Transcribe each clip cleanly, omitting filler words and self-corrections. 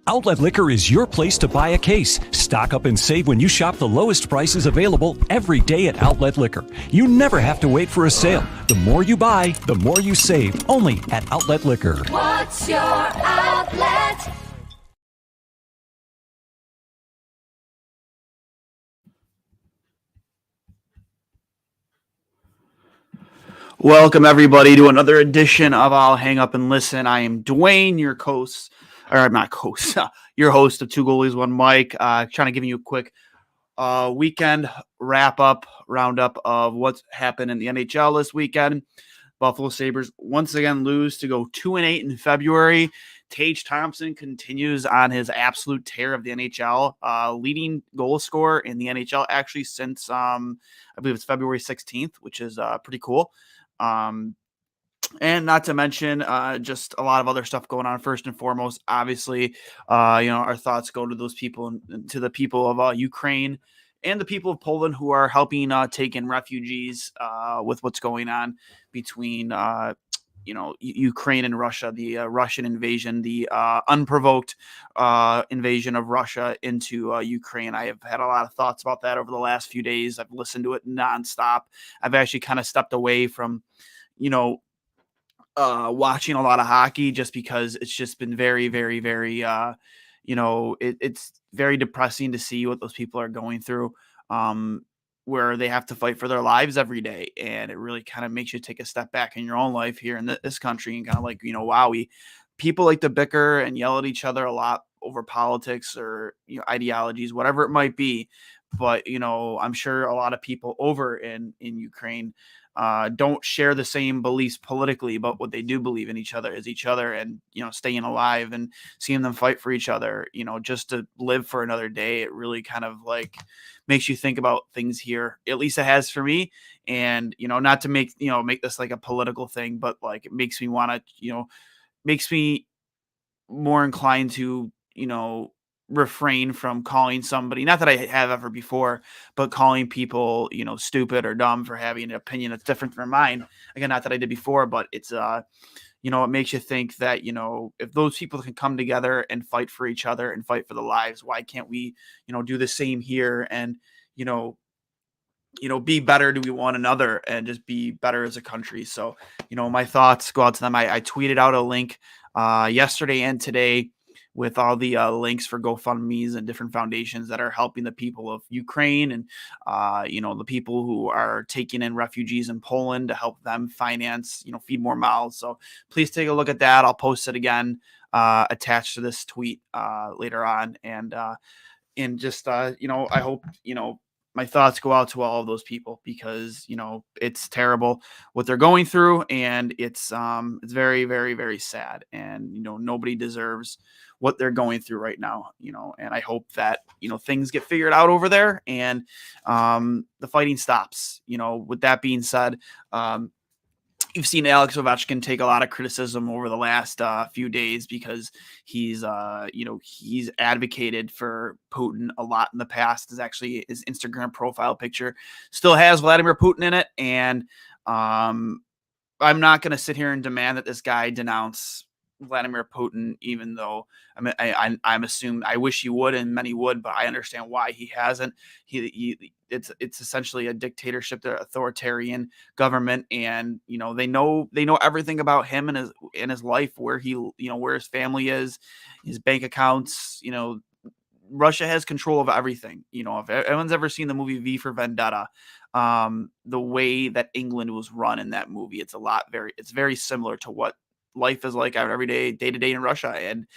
Outlet Liquor is your place to buy a case. Stock up and save when you shop the lowest prices available every day at Outlet Liquor. You never have to wait for a sale. The more you buy, the more you save. Only at Outlet Liquor. What's your outlet? Welcome, everybody, to another edition of I'll Hang Up and Listen. I am Duane, your host, or not host, your host of Two Goalies, One Mic. Trying to give you a quick weekend wrap-up, roundup of what's happened in the NHL this weekend. Buffalo Sabres once again lose to go 2-8 in February. Tage Thompson continues on his absolute tear of the NHL, leading goal scorer in the NHL actually since, I believe it's February 16th, which is pretty cool. And not to mention just a lot of other stuff going on. First and foremost, obviously, our thoughts go to those people and to the people of Ukraine and the people of Poland who are helping take in refugees with what's going on between Ukraine and Russia, the Russian invasion, the unprovoked invasion of Russia into Ukraine. I have had a lot of thoughts about that over the last few days. I've listened to it nonstop. I've actually kind of stepped away from, watching a lot of hockey just because it's just been very, very, very, it's very depressing to see what those people are going through. Where they have to fight for their lives every day. And it really kind of makes you take a step back in your own life here in this country and kind of like, wow, people like to bicker and yell at each other a lot over politics or, ideologies, whatever it might be. But, I'm sure a lot of people over in Ukraine don't share the same beliefs politically, but what they do believe in each other is each other and, staying alive and seeing them fight for each other, just to live for another day. It really kind of like makes you think about things here. At least it has for me. And, not to make this like a political thing, but like it makes me want to, makes me more inclined to, refrain from calling somebody, not that I have ever before, but calling people, stupid or dumb for having an opinion that's different from mine. Again, not that I did before, but it's, it makes you think that, if those people can come together and fight for each other and fight for the lives, why can't we, do the same here and, be better to one another and just be better as a country. So, my thoughts go out to them. I tweeted out a link yesterday and today with all the links for GoFundMe's and different foundations that are helping the people of Ukraine and, the people who are taking in refugees in Poland to help them finance, feed more mouths. So please take a look at that. I'll post it again attached to this tweet later on. And just, I hope, my thoughts go out to all of those people because, it's terrible what they're going through and it's very, very, very sad. And, nobody deserves what they're going through right now, and I hope that, things get figured out over there and the fighting stops. With that being said, you've seen Alex Ovechkin take a lot of criticism over the last few days because he's advocated for Putin a lot in the past. Is actually his Instagram profile picture still has Vladimir Putin in it, and I'm not going to sit here and demand that this guy denounce Vladimir Putin, even though I'm assuming I wish he would, and many would, but I understand why he hasn't. It's essentially a dictatorship, the authoritarian government, and they know everything about him and his life, where he where his family is, his bank accounts. Russia has control of everything. If anyone's ever seen the movie V for Vendetta, the way that England was run in that movie, it's very similar to what life is like every day to day in Russia. And,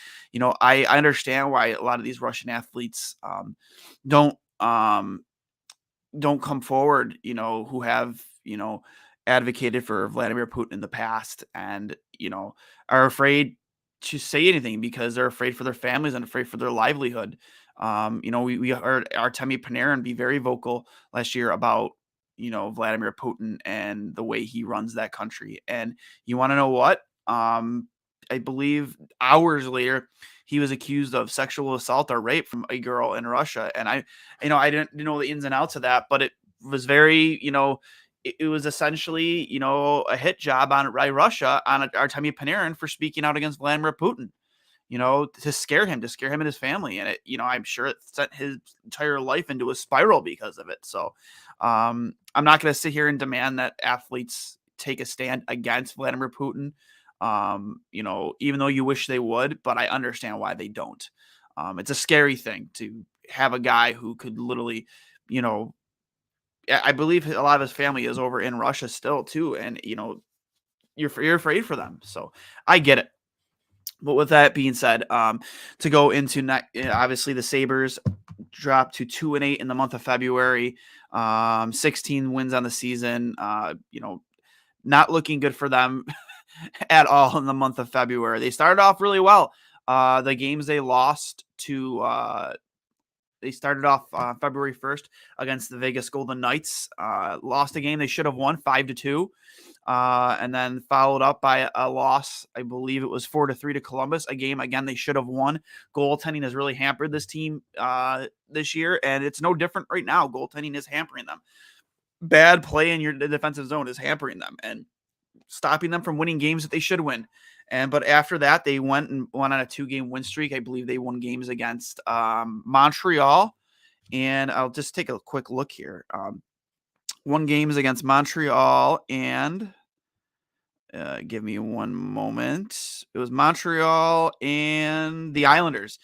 I understand why a lot of these Russian athletes don't come forward, who have, advocated for Vladimir Putin in the past and, are afraid to say anything because they're afraid for their families and afraid for their livelihood. We heard Artemi Panarin be very vocal last year about, Vladimir Putin and the way he runs that country. And you want to know what? I believe hours later, he was accused of sexual assault or rape from a girl in Russia. And I didn't know the ins and outs of that, but it was very, it was essentially, a hit job by Russia on Artemi Panarin for speaking out against Vladimir Putin. to scare him and his family. And I'm sure it sent his entire life into a spiral because of it. So I'm not going to sit here and demand that athletes take a stand against Vladimir Putin. Even though you wish they would, but I understand why they don't. It's a scary thing to have a guy who could literally, I believe a lot of his family is over in Russia still too. And, you're afraid for them. So I get it. But with that being said, to go into obviously the Sabres dropped to 2-8 in the month of February, 16 wins on the season. Not looking good for them at all in the month of February. They started off really well. The games they lost to, they started off February 1st against the Vegas Golden Knights. Lost a game they should have won 5-2. And then followed up by a loss. I believe it was 4-3 to Columbus. A game, again, they should have won. Goaltending has really hampered this team this year, and it's no different right now. Goaltending is hampering them. Bad play in your defensive zone is hampering them and stopping them from winning games that they should win. But after that, they went on a 2-game win streak. I believe they won games against Montreal. And I'll just take a quick look here. Won games against Montreal and give me one moment. It was Montreal and the Islanders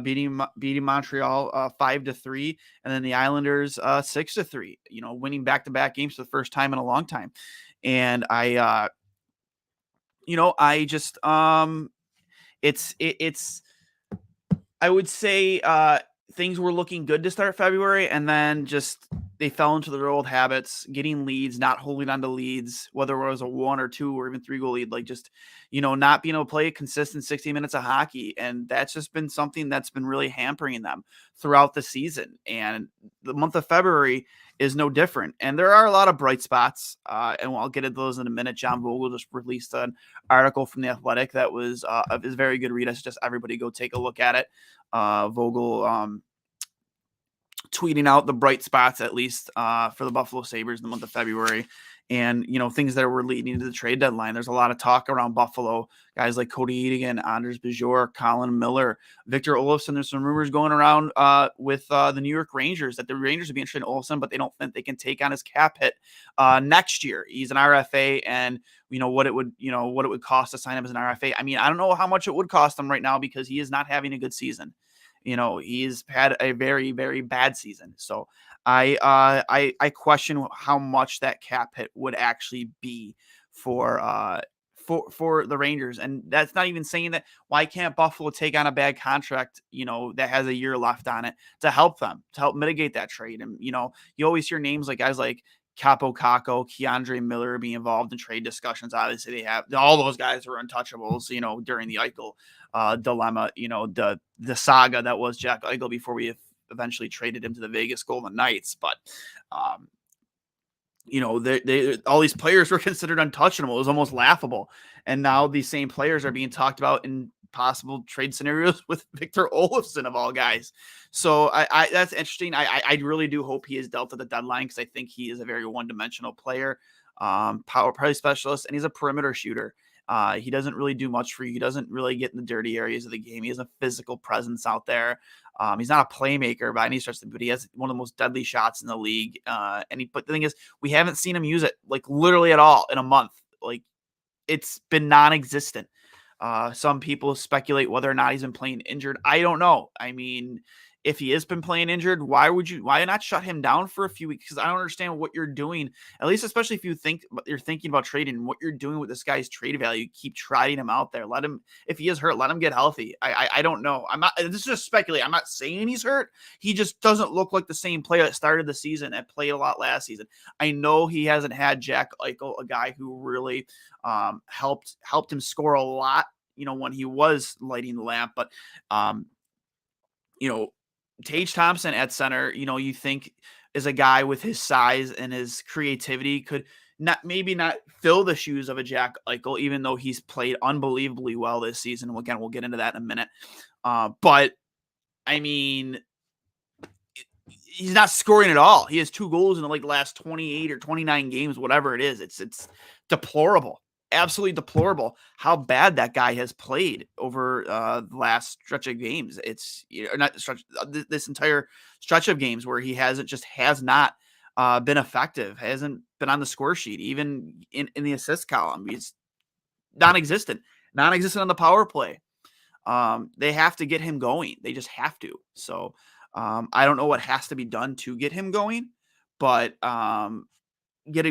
beating Montreal 5-3, and then the Islanders 6-3. Winning back-to-back games for the first time in a long time. And I just it's I would say things were looking good to start February, and then just they fell into their old habits, getting leads, not holding on to leads, whether it was a 1 or 2 or even 3-goal lead, like just, not being able to play a consistent 60 minutes of hockey. And that's just been something that's been really hampering them throughout the season. And the month of February is no different. And there are a lot of bright spots, and I'll get into those in a minute. John Vogel just released an article from The Athletic that was a very good read. I suggest everybody go take a look at it. Vogel tweeting out the bright spots, at least for the Buffalo Sabres in the month of February, and things that were leading to the trade deadline. There's a lot of talk around Buffalo, guys like Cody Eagan, Anders Bajor, Colin Miller, Victor Olofsson. There's some rumors going around with the New York Rangers that the Rangers would be interested in Olofsson, but they don't think they can take on his cap hit next year. He's an RFA, and what it would cost to sign him as an RFA. I mean, I don't know how much it would cost him right now because he is not having a good season. He's had a very, very bad season. So I question how much that cap hit would actually be for the Rangers. And that's not even saying that. Why can't Buffalo take on a bad contract, that has a year left on it to help them, to help mitigate that trade? And, you always hear names like guys like Capo Caco, Keandre Miller being involved in trade discussions. Obviously, they have all those guys were untouchables, during the Eichel dilemma, the saga that was Jack Eichel before we eventually traded him to the Vegas Golden Knights. But, all these players were considered untouchable. It was almost laughable. And now these same players are being talked about in possible trade scenarios with Victor Olofsson of all guys. So I that's interesting. I really do hope he is dealt at the deadline because I think he is a very one-dimensional player, power play specialist, and he's a perimeter shooter. He doesn't really do much for you. He doesn't really get in the dirty areas of the game. He has a physical presence out there. He's not a playmaker by any stretch, but he has one of the most deadly shots in the league. But the thing is, we haven't seen him use it like literally at all in a month. Like it's been non-existent. Some people speculate whether or not he's been playing injured. I don't know. I mean, if he has been playing injured, why not shut him down for a few weeks? Because I don't understand what you're doing, at least especially if you're thinking about trading and what you're doing with this guy's trade value. Keep trotting him out there. Let him, if he is hurt, let him get healthy. I don't know. This is just speculating. I'm not saying he's hurt. He just doesn't look like the same player that started the season and played a lot last season. I know he hasn't had Jack Eichel, a guy who really helped him score a lot, when he was lighting the lamp. But, Tage Thompson at center, you think is a guy with his size and his creativity could maybe not fill the shoes of a Jack Eichel, even though he's played unbelievably well this season. Again, we'll get into that in a minute. But I mean, he's not scoring at all. He has 2 goals in the last 28 or 29 games, whatever it is. It's deplorable. absolutely deplorable how bad that guy has played over the last stretch of games. It's not stretch, this entire stretch of games where he has not been effective, hasn't been on the score sheet, even in the assist column. He's non-existent on the power play. They have to get him going. They just have to. So I don't know what has to be done to get him going, but you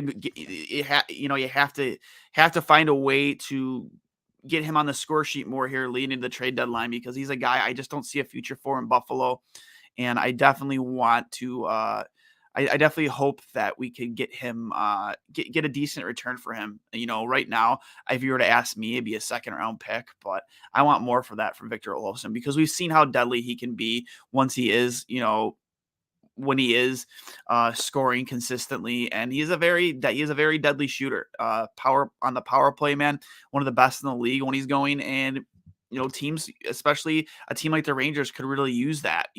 have to find a way to get him on the score sheet more here leading into the trade deadline, because he's a guy I just don't see a future for in Buffalo, and I definitely want to. I definitely hope that we can get him get a decent return for him. Right now, if you were to ask me, it'd be a second round pick, but I want more for that from Victor Olofsson, because we've seen how deadly he can be once he is, when he is scoring consistently, and he is a very deadly shooter. Power on the power play, man, one of the best in the league when he's going. And teams, especially a team like the Rangers, could really use that.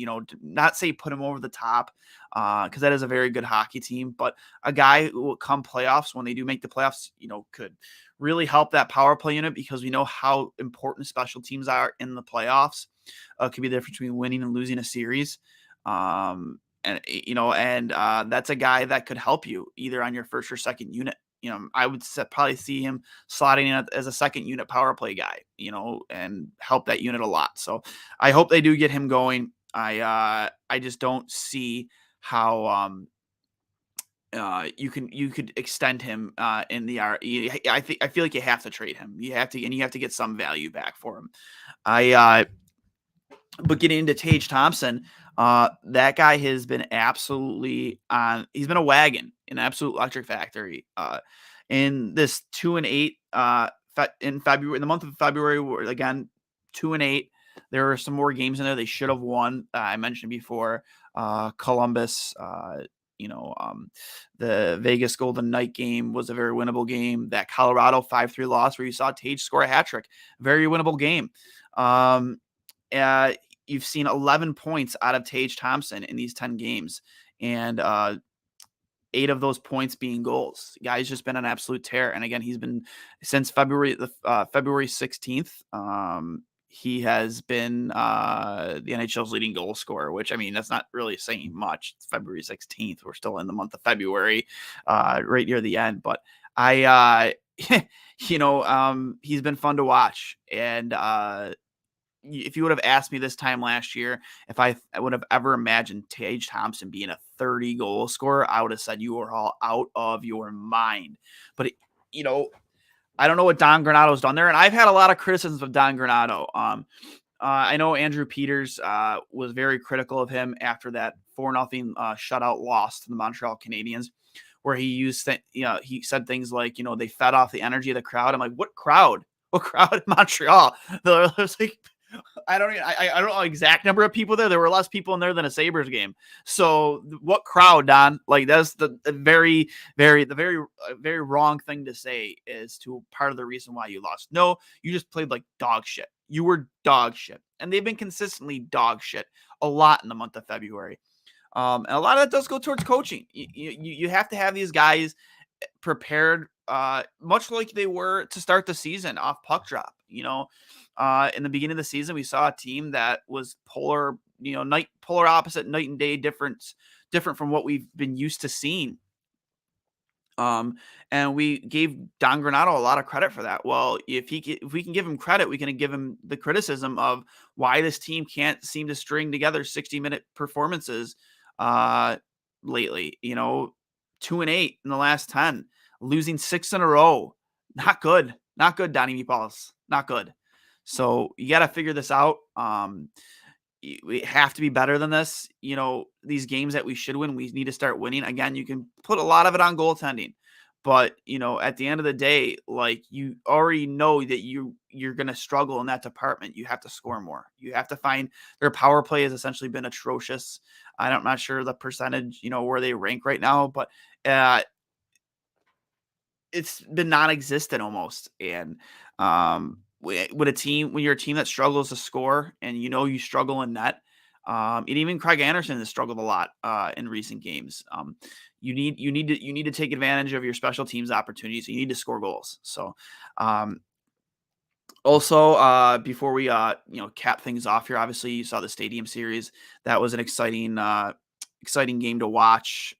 Not say put him over the top, because that is a very good hockey team, but a guy who will come playoffs, when they do make the playoffs, could really help that power play unit, because we know how important special teams are in the playoffs. Could be the difference between winning and losing a series. And that's a guy that could help you either on your first or second unit. I would probably see him slotting in as a second unit power play guy, and help that unit a lot. So I hope they do get him going. I just don't see how you could extend him in the I feel like you have to trade him. You have to get some value back for him. But getting into Tage Thompson, that guy has been absolutely on. He's been a wagon, an absolute electric factory. In this 2-8 in February, in the month of February, again 2-8. There were some more games in there they should have won. I mentioned before, Columbus. The Vegas Golden Knight game was a very winnable game. That Colorado 5-3 loss where you saw Tage score a hat trick, very winnable game. You've seen 11 points out of Tage Thompson in these 10 games, and 8 of those points being goals. The guy's just been an absolute tear. And again, he's been since February 16th. He has been the NHL's leading goal scorer, which, I mean, that's not really saying much. It's February 16th. We're still in the month of February, right near the end. But he's been fun to watch. And if you would have asked me this time last year if I would have ever imagined Tage Thompson being a 30 goal scorer, I would have said you were all out of your mind. But I don't know what Don Granato's done there, and I've had a lot of criticisms of Don Granato. I know Andrew Peters was very critical of him after that 4-0 shutout loss to the Montreal Canadiens, where he said things like, they fed off the energy of the crowd. I'm like, what crowd? What crowd in Montreal? There's like, I don't know the exact number of people there. There were less people in there than a Sabres game. So what crowd, Don? Like, that's the very wrong thing to say as to part of the reason why you lost. No, you just played like dog shit. You were dog shit. And they've been consistently dog shit a lot in the month of February. And a lot of that does go towards coaching. You have to have these guys prepared much like they were to start the season off puck drop. In the beginning of the season, we saw a team that was polar opposite, night and day different from what we've been used to seeing. And we gave Don Granato a lot of credit for that. Well, if we can give him credit, we can give him the criticism of why this team can't seem to string together 60-minute performances lately. 2-8 in the last 10, losing 6 in a row. Not good, Donnie Meatballs, not good. So you got to figure this out. We have to be better than this. These games that we should win, we need to start winning. Again, you can put a lot of it on goaltending, but at the end of the day, like, you already know that you're going to struggle in that department. You have to score more. You have to find their power play has essentially been atrocious. I'm not sure the percentage, where they rank right now, but it's been non-existent almost. And when you're a team that struggles to score and you struggle in net, And even Craig Anderson has struggled a lot in recent games. You need to take advantage of your special teams opportunities. You need to score goals. So, also, before we cap things off here, obviously you saw the Stadium Series. That was an exciting game to watch.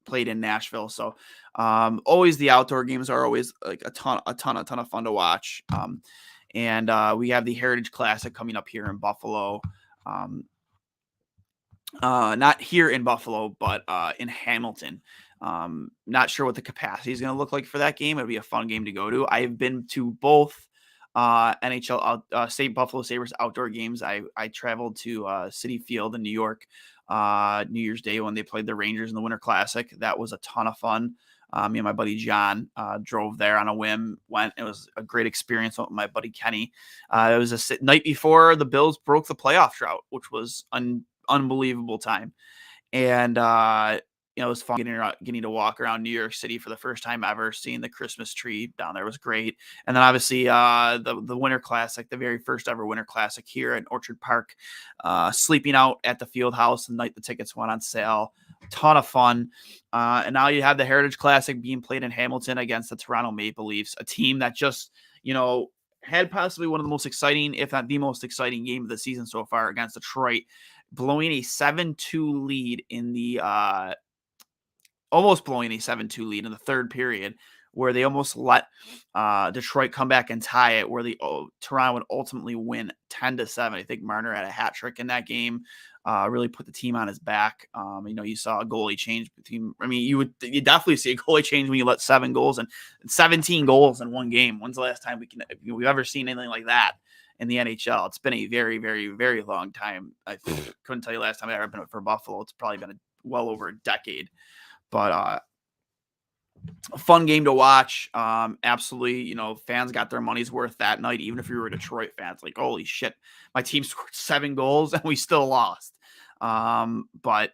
Played in Nashville, so always the outdoor games are always like a ton of fun to watch. And we have the Heritage Classic coming up here in Buffalo. Not here in Buffalo, but in Hamilton. Not sure what the capacity is going to look like for that game. It'll be a fun game to go to. I've been to both NHL State Buffalo Sabres outdoor games. I traveled to Citi Field in New York New Year's Day when they played the Rangers in the Winter Classic. That was a ton of fun. Me and my buddy John drove there on a whim. It was a great experience with my buddy Kenny. It was a night before the Bills broke the playoff drought, which was unbelievable time. And it was fun getting to walk around New York City for the first time ever. Seeing the Christmas tree down there was great. And then obviously the Winter Classic, the very first ever Winter Classic here at Orchard Park, sleeping out at the field house the night the tickets went on sale. Ton of fun. And now you have the Heritage Classic being played in Hamilton against the Toronto Maple Leafs, a team that just, had possibly one of the most exciting, if not the most exciting game of the season so far against Detroit, blowing a 7-2 lead in the almost blowing a 7-2 lead in the third period, where they almost let Detroit come back and tie it, where Toronto would ultimately win 10-7. I think Marner had a hat trick in that game, really put the team on his back. You saw a goalie change between. I mean, you definitely see a goalie change when you let 7 goals and 17 goals in one game. When's the last time we've ever seen anything like that in the NHL? It's been a very, very, very long time. I couldn't tell you last time I ever been for Buffalo. It's probably been well over a decade. But a fun game to watch. Absolutely, fans got their money's worth that night. Even if you were Detroit fans, like, holy shit, my team scored 7 goals and we still lost. But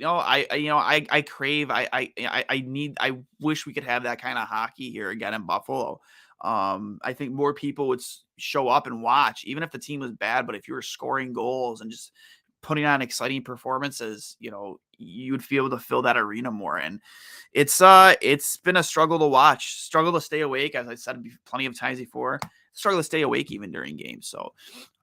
I crave. I wish we could have that kind of hockey here again in Buffalo. I think more people would show up and watch, even if the team was bad. But if you were scoring goals and just putting on exciting performances, you would be able to fill that arena more. And it's been a struggle to watch, struggle to stay awake, as I said plenty of times before, struggle to stay awake even during games. So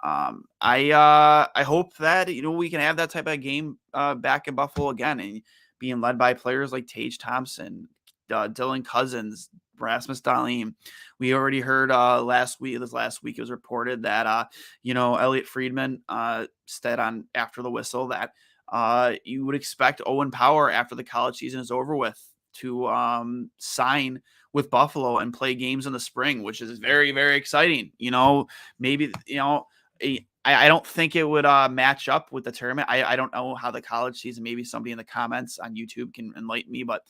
I hope that we can have that type of game back in Buffalo again, and being led by players like Tage Thompson, Dylan Cousins, Rasmus Dahlin. We already heard last week it was reported that Elliot Friedman said on After the Whistle that you would expect Owen Power, after the college season is over with, to sign with Buffalo and play games in the spring, which is very, very exciting. Maybe I don't think it would match up with the tournament. I don't know how the college season, maybe somebody in the comments on YouTube can enlighten me, but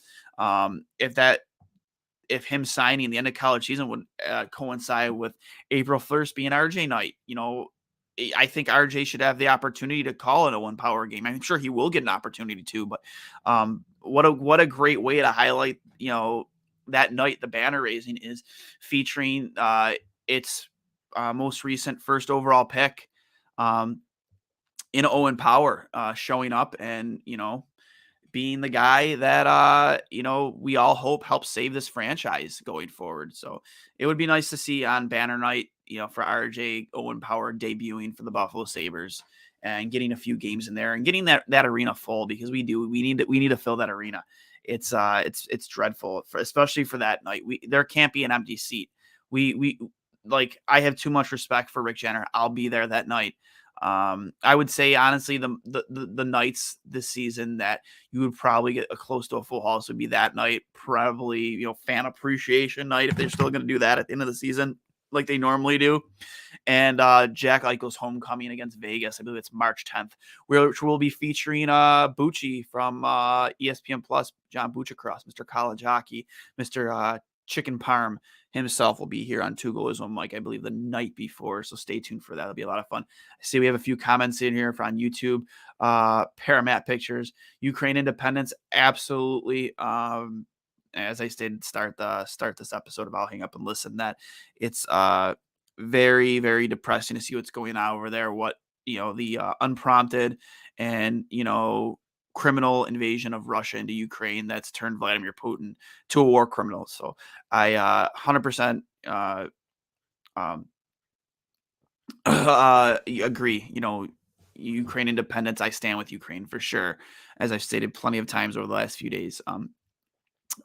if him signing the end of college season would coincide with April 1st being RJ night, I think RJ should have the opportunity to call it a Owen Power game. I'm sure he will get an opportunity to, but what a great way to highlight, that night. The banner raising is featuring its most recent first overall pick in Owen Power showing up and, being the guy that, we all hope helps save this franchise going forward. So it would be nice to see on banner night, for RJ Owen Power debuting for the Buffalo Sabres and getting a few games in there and getting that arena full, because we need to fill that arena. It's dreadful, especially for that night. There can't be an empty seat. I have too much respect for Rick Jenner. I'll be there that night. I would say, honestly, the nights this season that you would probably get close to a full house would be that night. Probably, fan appreciation night, if they're still going to do that at the end of the season like they normally do. And Jack Eichel's homecoming against Vegas. I believe it's March 10th, which will be featuring Bucci from ESPN Plus, John Buchacross, Mr. College Hockey, Mr. Chicken Parm himself will be here on Two Goals One Mike, I believe, the night before. So stay tuned for that. It'll be a lot of fun. I see we have a few comments in here on YouTube. Paramat Pictures, Ukraine independence. Absolutely. As I stated, start this episode of I'll Hang Up and Listen, that it's very, very depressing to see what's going on over there. What the unprompted and, criminal invasion of Russia into Ukraine that's turned Vladimir Putin to a war criminal. So I 100% um, agree. Ukraine independence. I stand with Ukraine for sure, as I've stated plenty of times over the last few days.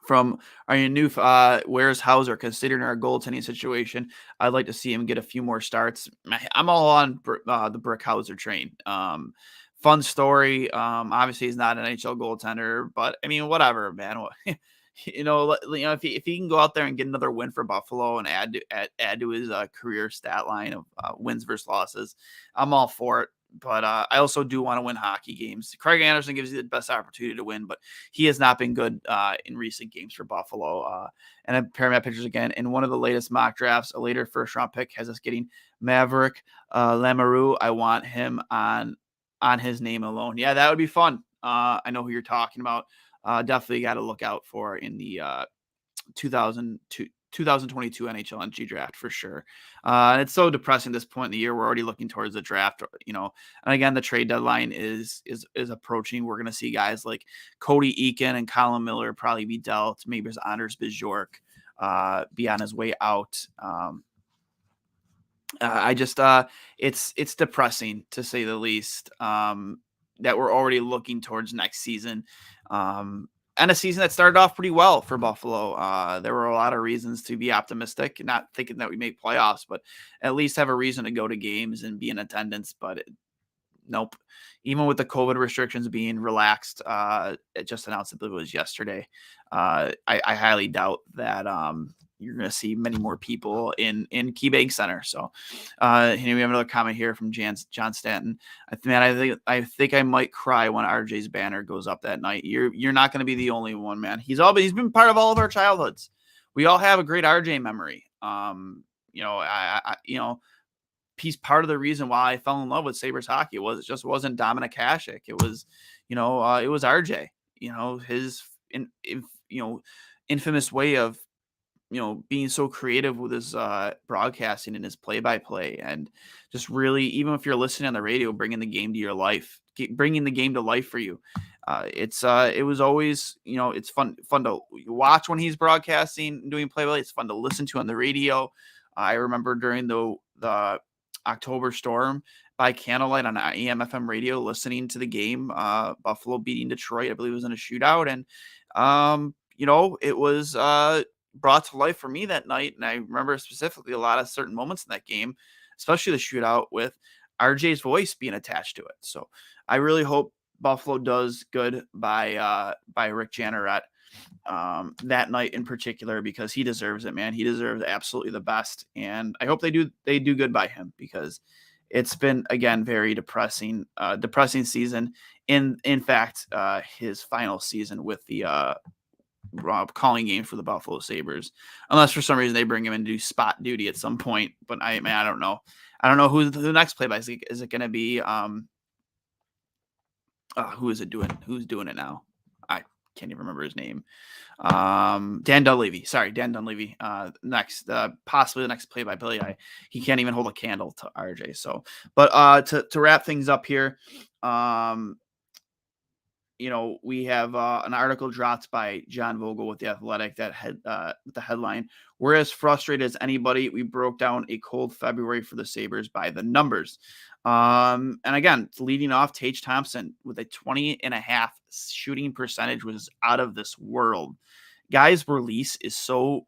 From our new where's Hauser? Considering our goaltending situation, I'd like to see him get a few more starts. I'm all on the Brick Hauser train. Fun story. Obviously he's not an NHL goaltender, but I mean, whatever, man. If he can go out there and get another win for Buffalo and add to his career stat line of wins versus losses, I'm all for it. But I also do want to win hockey games. Craig Anderson gives you the best opportunity to win, but he has not been good in recent games for Buffalo. And a pair of my pictures again. In one of the latest mock drafts, a later first-round pick has us getting Maverick Lamoureux. I want him on his name alone. Yeah, that would be fun. I know who you're talking about. Definitely got to look out for in the 2022 NHL NG draft for sure. And it's so depressing at this point in the year. We're already looking towards the draft, and again, the trade deadline is approaching. We're going to see guys like Cody Eakin and Colin Miller probably be dealt. Maybe there's Anders Bjork be on his way out. It's depressing to say the least, that we're already looking towards next season. And a season that started off pretty well for Buffalo. There were a lot of reasons to be optimistic, not thinking that we make playoffs, but at least have a reason to go to games and be in attendance. But nope. Even with the COVID restrictions being relaxed, it just announced, I believe it was yesterday. I highly doubt that you're going to see many more people in KeyBank Center. So we have another comment here from John Stanton. I think I might cry when RJ's banner goes up that night. You're not going to be the only one, man. He's been part of all of our childhoods. We all have a great RJ memory. He's part of the reason why I fell in love with Sabres hockey. It just wasn't Dominik Hasek. It was, it was RJ. His infamous way of being so creative with his broadcasting and his play-by-play, and just really, even if you're listening on the radio, bringing the game to your life, bringing the game to life for you. It was always, it's fun to watch when he's broadcasting and doing play-by-play. It's fun to listen to on the radio. I remember during the October storm by candlelight on AM/FM radio, listening to the game, Buffalo beating Detroit. I believe it was in a shootout, and it was brought to life for me that night. And I remember specifically a lot of certain moments in that game, especially the shootout, with RJ's voice being attached to it. So I really hope Buffalo does good by Rick Janneret that night in particular, because he deserves it, man. He deserves absolutely the best. And I hope they do good by him, because it's been, again, very depressing season. In fact, his final season with the calling games for the Buffalo Sabres, unless for some reason they bring him in to do spot duty at some point. But I don't know. I don't know who the next play by is. Is it going to be who is it doing? Who's doing it now? I can't even remember his name. Dan Dunleavy. Sorry, Dan Dunleavy. Next, possibly the next play by play. He can't even hold a candle to RJ. So, but to wrap things up here, we have an article dropped by John Vogel with The Athletic that had with the headline, "We're as frustrated as anybody. We broke down a cold February for the Sabres by the numbers." And again, leading off, Tage Thompson with a 20.5 shooting percentage was out of this world. Guy's release is so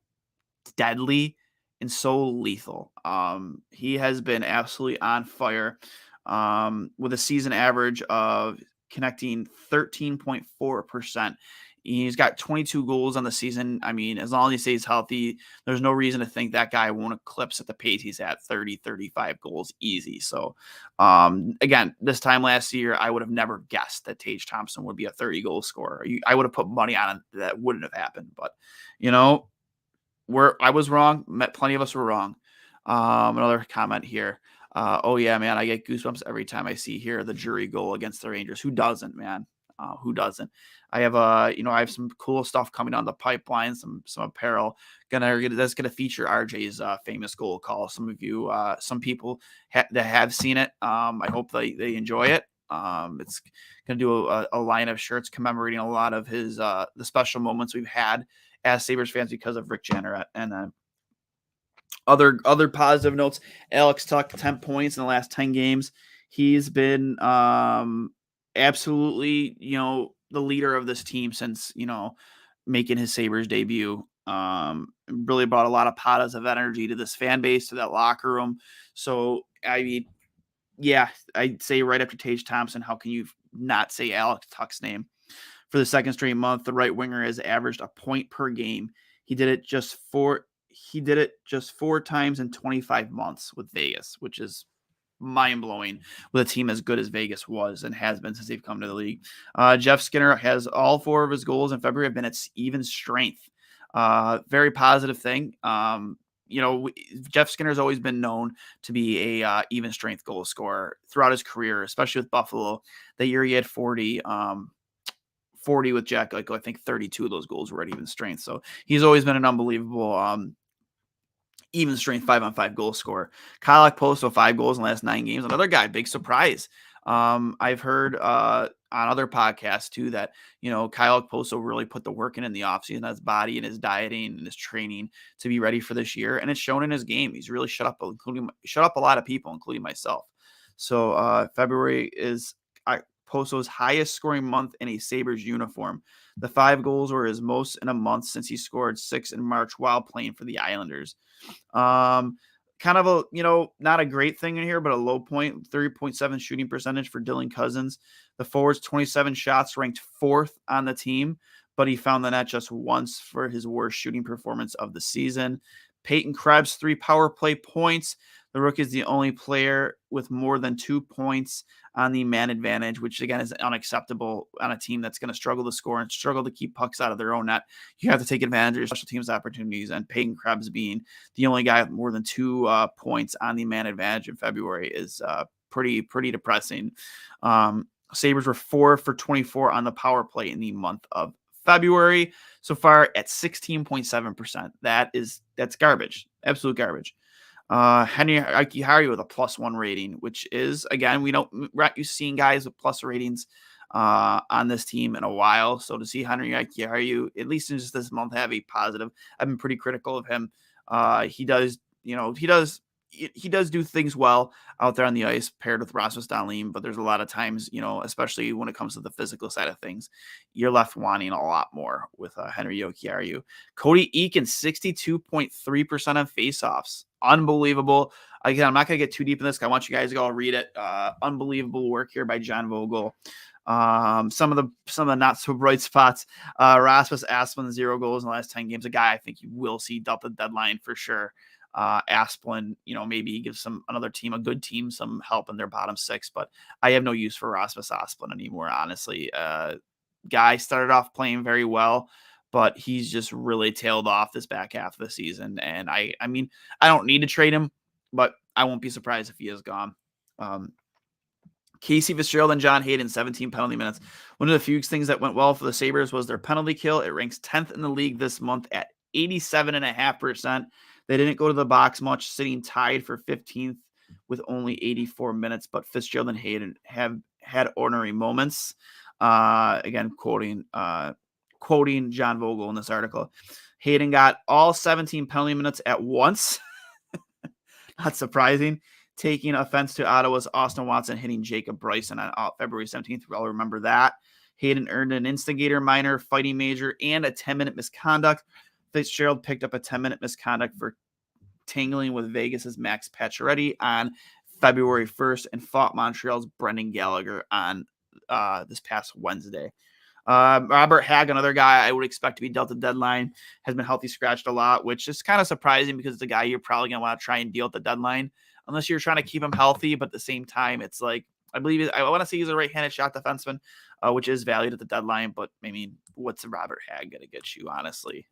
deadly and so lethal. He has been absolutely on fire with a season average of connecting 13.4%. He's got 22 goals on the season. I mean, as long as he stays healthy, there's no reason to think that guy won't eclipse at the pace he's at 30, 35 goals easy. So, again, this time last year, I would have never guessed that Tage Thompson would be a 30-goal scorer. I would have put money on it that wouldn't have happened. But, I was wrong. Plenty of us were wrong. Another comment here. Oh yeah, man, I get goosebumps every time I see here the Jury goal against the Rangers. Who doesn't, man? Who doesn't? I have I have some cool stuff coming down the pipeline, some apparel that's gonna feature RJ's famous goal call. Some of you, some people that have seen it. I hope they enjoy it. It's gonna do a line of shirts commemorating a lot of his the special moments we've had as Sabres fans because of Rick Janneret. And other positive notes: Alex Tuch, 10 points in the last 10 games. He's been absolutely, the leader of this team since, making his Sabres debut. Really brought a lot of positive energy to this fan base, to that locker room. So, I mean, yeah, I'd say right after Tage Thompson, how can you not say Alex Tuch's name? For the second straight month, the right winger has averaged a point per game. He did it just four times in 25 months with Vegas, which is mind-blowing with a team as good as Vegas was and has been since they've come to the league. Jeff Skinner has all 4 of his goals in February have been at even strength. Very positive thing. Jeff Skinner's always been known to be a even strength goal scorer throughout his career, especially with Buffalo. That year he had 40. 40 with Jack, I think 32 of those goals were at even strength. So he's always been an unbelievable even strength 5-on-5 goal scorer. Kyle Okposo, 5 goals in the last 9 games. Another guy, big surprise. I've heard on other podcasts too that, Kyle Okposo really put the work in the offseason, his body and his dieting and his training to be ready for this year. And it's shown in his game. He's really shut up a lot of people, including myself. So February is Poso's highest scoring month in a Sabres uniform. The 5 goals were his most in a month since he scored 6 in March while playing for the Islanders. Kind of a, not a great thing in here, but a low point, 30.7 shooting percentage for Dylan Cousins. The forward's 27 shots, ranked 4th on the team, but he found the net just once for his worst shooting performance of the season. Peyton Krebs, 3 power play points. The rookie is the only player with more than 2 points on the man advantage, which again is unacceptable on a team that's going to struggle to score and struggle to keep pucks out of their own net. You have to take advantage of your special teams opportunities, and Peyton Krebs being the only guy with more than 2 points on the man advantage in February is pretty depressing. Sabres were 4 for 24 on the power play in the month of February, so far at 16.7%. That's garbage, absolute garbage. Henry Ikehari with a +1 rating, which is, again, we're not used to seeing guys with plus ratings on this team in a while. So to see Henry Ikehari, at least in just this month, have a positive, I've been pretty critical of him. He does do things well out there on the ice paired with Rasmus Dahlin, but there's a lot of times, especially when it comes to the physical side of things, you're left wanting a lot more with Henry Jokiharju. Cody Eakin, 62.3% of faceoffs. Unbelievable. Again, I'm not going to get too deep in this. I want you guys to go read it. Unbelievable work here by John Vogel. Some of the not so bright spots. Rasmus Asplund, 0 goals in the last 10 games. A guy I think you will see dump the deadline for sure. Asplund, maybe gives another team, a good team, some help in their bottom 6, but I have no use for Rasmus Asplund anymore, honestly. Guy started off playing very well, but he's just really tailed off this back half of the season. And I mean, I don't need to trade him, but I won't be surprised if he is gone. Casey Fitzgerald and John Hayden, 17 penalty minutes. One of the few things that went well for the Sabres was their penalty kill. It ranks 10th in the league this month at 87.5%. They didn't go to the box much, sitting tied for 15th with only 84 minutes, but Fitzgerald and Hayden have had ordinary moments. Again, quoting John Vogel in this article. Hayden got all 17 penalty minutes at once. Not surprising. Taking offense to Ottawa's Austin Watson hitting Jacob Bryson on February 17th. We all remember that. Hayden earned an instigator minor, fighting major, and a 10-minute misconduct. Fitzgerald picked up a 10-minute misconduct for tangling with Vegas's Max Pacioretty on February 1st and fought Montreal's Brendan Gallagher on this past Wednesday. Robert Hagg, another guy I would expect to be dealt the deadline, has been healthy scratched a lot, which is kind of surprising because it's a guy you're probably going to want to try and deal at the deadline unless you're trying to keep him healthy. But at the same time, it's like, I want to say he's a right-handed shot defenseman, which is valued at the deadline. But I mean, what's Robert Hagg going to get you, honestly?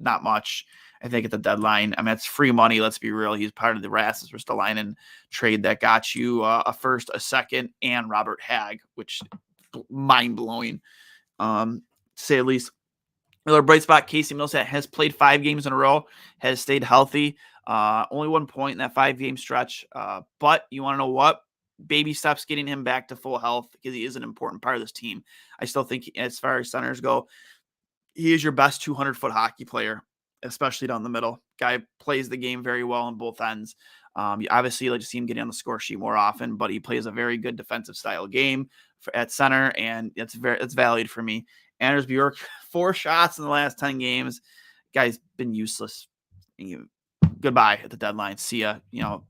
Not much, I think, at the deadline. I mean, it's free money. Let's be real. He's part of the Rasmus Ristolainen trade that got you a first, a second, and Robert Hagg, which mind-blowing, to say the least. Another bright spot, Casey Millsap has played 5 games in a row, has stayed healthy. Only 1 point in that 5-game stretch. But you want to know what? Baby steps getting him back to full health because he is an important part of this team. I still think, as far as centers go, he is your best 200-foot hockey player, especially down the middle. Guy plays the game very well on both ends. You obviously like to see him getting on the score sheet more often, but he plays a very good defensive style game at center, and it's valued for me. Anders Bjork, 4 shots in the last 10 games. Guy's been useless. Goodbye at the deadline. See ya.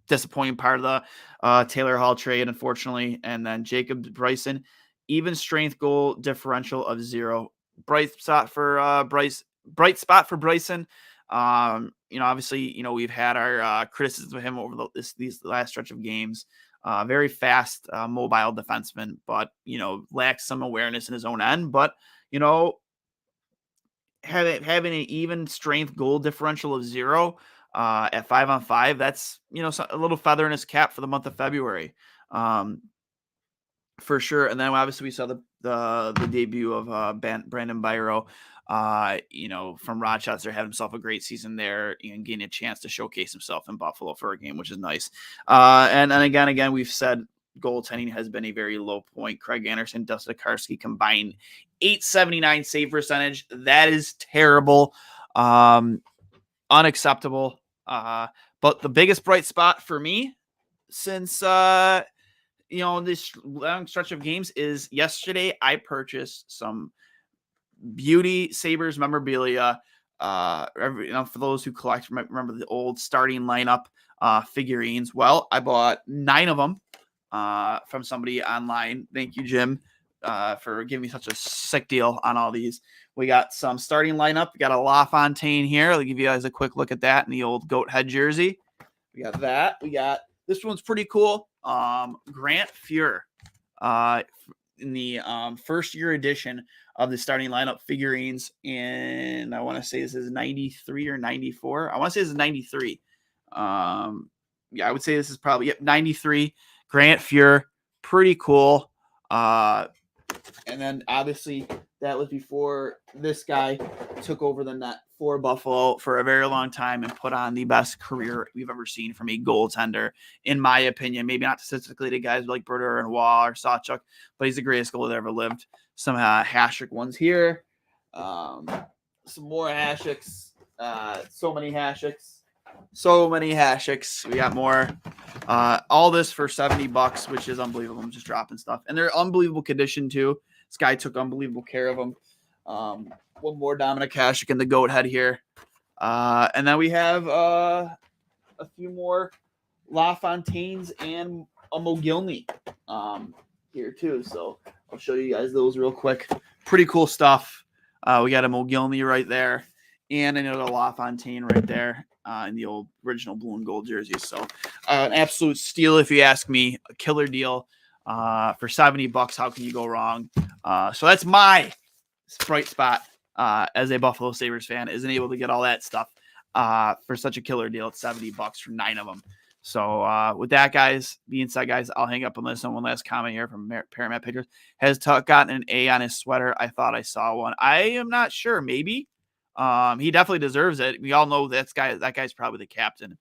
Disappointing part of the Taylor Hall trade, unfortunately. And then Jacob Bryson, even strength goal differential of 0. Bright spot for Bryson. Obviously, we've had our criticism of him over these last stretch of games. Very fast, mobile defenseman, but lacks some awareness in his own end. But having an even strength goal differential of 0 at 5-on-5, that's a little feather in his cap for the month of February. For sure. And then obviously we saw the debut of Brandon Byro, from Rochester, had himself a great season there and getting a chance to showcase himself in Buffalo for a game, which is nice. And then again, we've said goaltending has been a very low point. Craig Anderson, Dustin Karski combined .879 save percentage. That is terrible. Unacceptable. But the biggest bright spot for me since this long stretch of games is yesterday I purchased some Beauty Sabres memorabilia. For those who collect, remember the old starting lineup figurines. Well, I bought 9 of them from somebody online. Thank you, Jim, for giving me such a sick deal on all these. We got some starting lineup. We got a LaFontaine here. I'll give you guys a quick look at that in the old goat head jersey. We got that. We got this one's pretty cool. Grant Fuhr in the first year edition of the starting lineup figurines. And I want to say this is 93 or 94. I want to say this is 93. I would say this is probably 93. Grant Fuhr, pretty cool. And then obviously that was before this guy took over the net for Buffalo for a very long time and put on the best career we've ever seen from a goaltender, in my opinion. Maybe not statistically to guys like Berger and Wall or Sawchuk, but he's the greatest goalie that ever lived. Some Hasek ones here. Some more Haseks. So many Haseks. We got more. All this for $70, which is unbelievable. I'm just dropping stuff. And they're unbelievable condition too. This guy took unbelievable care of them. One more Dominic Hasek in the goat head here. And then we have a few more LaFontaines and a Mogilny here too. So I'll show you guys those real quick. Pretty cool stuff. We got a Mogilny right there and another LaFontaine right there in the old original blue and gold jerseys. So an absolute steal if you ask me. A killer deal for $70. How can you go wrong? So that's my bright spot as a Buffalo Sabres fan, isn't able to get all that stuff for such a killer deal at $70 for 9 of them. So with that, being said, guys, I'll hang up and listen. One last comment here from Paramount Pictures. Has Tuck gotten an A on his sweater? I thought I saw one. I am not sure. Maybe. He definitely deserves it. We all know that guy's probably the captain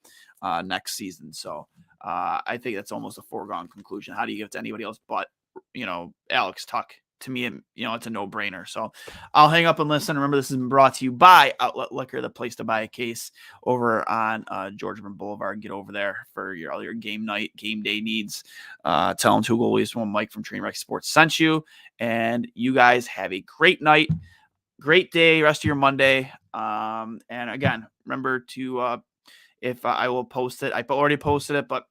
next season. So I think that's almost a foregone conclusion. How do you give it to anybody else but, Alex Tuck? To me, it's a no-brainer. So I'll hang up and listen. Remember, this has been brought to you by Outlet Liquor, the place to buy a case over on Georgian Boulevard. Get over there for all your game day needs. Tell them 2 goalies, 1 Mike from Trainwreck Sports sent you. And you guys have a great night, great day, rest of your Monday. And again, remember to, if I will post it, I already posted it, but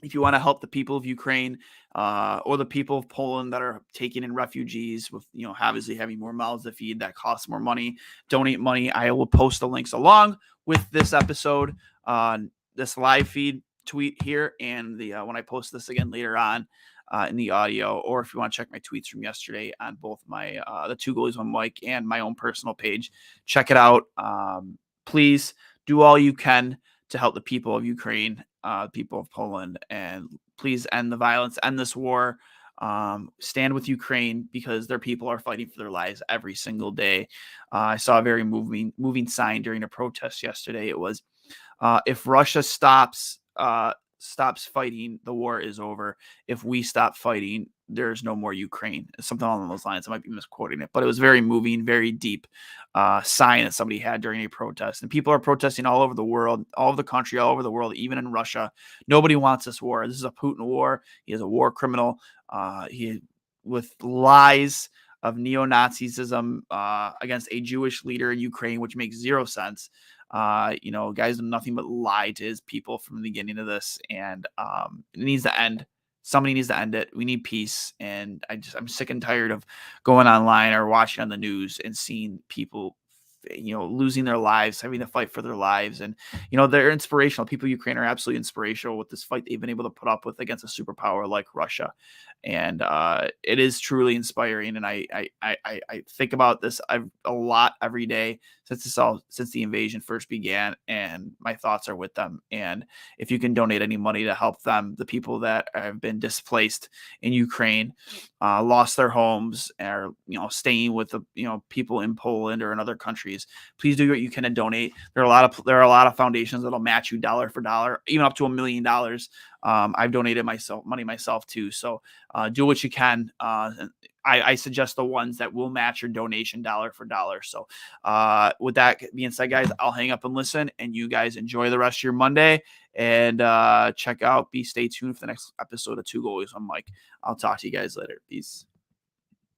if you want to help the people of Ukraine or the people of Poland that are taking in refugees with, obviously having more mouths to feed, that costs more money, donate money. I will post the links along with this episode, this live feed tweet here. And when I post this again later on in the audio, or if you want to check my tweets from yesterday on both my, the 2 goalies, 1 Mike and my own personal page, check it out. Please do all you can to help the people of Ukraine, people of Poland, and please end the violence, end this war. Stand with Ukraine because their people are fighting for their lives every single day. I saw a very moving sign during a protest yesterday. It was, if Russia stops fighting, the war is over. If we stop fighting, there's no more Ukraine. Something along those lines. I might be misquoting it, but it was very moving, very deep sign that somebody had during a protest. And people are protesting all over the world, all over the country, all over the world, even in Russia. Nobody wants this war. This is a Putin war. He is a war criminal. He with lies of neo-Nazism against a Jewish leader in Ukraine, which makes zero sense. Guys do nothing but lie to his people from the beginning of this, and it needs to end. Somebody needs to end it. We need peace, and I'm sick and tired of going online or watching on the news and seeing people, losing their lives, having to fight for their lives, and they're inspirational. People in Ukraine are absolutely inspirational with this fight they've been able to put up with against a superpower like Russia, and it is truly inspiring. And I think about this a lot every day since the invasion first began, and my thoughts are with them. And if you can donate any money to help them, the people that have been displaced in Ukraine, lost their homes, or staying with the people in Poland or in other countries, please do what you can to donate. There are a lot of foundations that'll match you dollar for dollar, even up to $1 million. I've donated money myself too. So do what you can. I suggest the ones that will match your donation dollar for dollar. So with that being said, guys, I'll hang up and listen, and you guys enjoy the rest of your Monday, and stay tuned for the next episode of Two Goalies on Mike. I'll talk to you guys later. Peace.